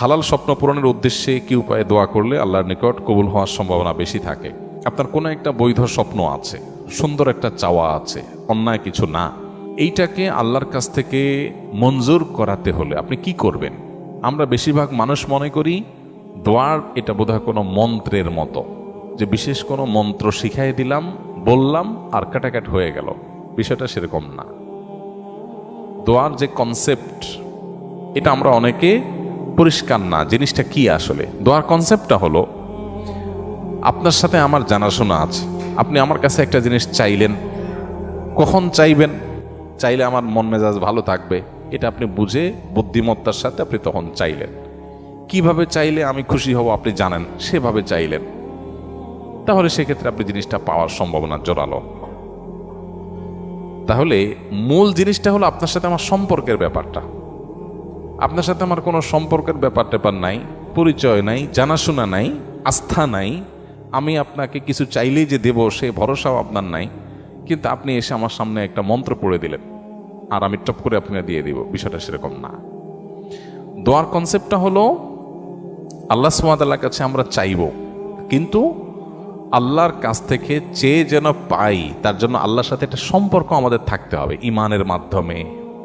হালাল স্বপ্ন পূরণের উদ্দেশ্যে কি উপায়ে দোয়া করলে আল্লাহর নিকট কবুল হওয়ার সম্ভাবনা বেশি থাকে? আপনার কোনো একটা বৈধ স্বপ্ন আছে, সুন্দর একটা চাওয়া আছে, অন্যায় কিছু না, এইটাকে আল্লাহর কাছ থেকে মঞ্জুর করাতে হলে আপনি কি করবেন? আমরা বেশিরভাগ মানুষ মনে করি দোয়ার এটা বোধহয় কোনো মন্ত্রের মতো, যে বিশেষ কোনো মন্ত্র শিখাই দিলাম, বললাম আর কাটাকাট হয়ে গেল। বিষয়টা সেরকম না। দোয়ার যে কনসেপ্ট, এটা আমরা অনেকে পরিষ্কার না জিনিসটা কি আসলে। দোয়ার কনসেপ্টটা হলো, আপনার সাথে আমার জানাশোনা আছে, আপনি আমার কাছে একটা জিনিস চাইলেন, কখন চাইবেন, চাইলে আমার মন মেজাজ ভালো থাকবে, এটা আপনি বুঝে বুদ্ধিমত্তার সাথে আপনি তখন চাইলেন। কিভাবে চাইলে আমি খুশি হব আপনি জানেন, সেভাবে চাইলেন, তাহলে সেক্ষেত্রে আপনি জিনিসটা পাওয়ার সম্ভাবনা জোরালো। তাহলে মূল জিনিসটা হলো আপনার সাথে আমার সম্পর্কের ব্যাপারটা। আপনার সাথে আমার কোনো সম্পর্কের ব্যাপার নাই, পরিচয় নাই, জানাশোনা নাই, আস্থা নাই। আমি আপনাকে কিছু চাইলেই যে দেব সে ভরসাও আপনার নাই, কিন্তু আপনি এসে আমার সামনে একটা মন্ত্র পড়ে দিলেন আর আমি টপ করে আপনাকে দিয়ে দিব। বিষয়টা সেরকম না। দোয়ার কনসেপ্টটা হলো আল্লাহ সুবহানাহু ওয়া তাআলার কাছে আমরা চাইব, কিন্তু আল্লাহর কাছ থেকে চেয়ে যেন পাই, তার জন্য আল্লাহর সাথে একটা সম্পর্ক আমাদের থাকতে হবে, ইমানের মাধ্যমে,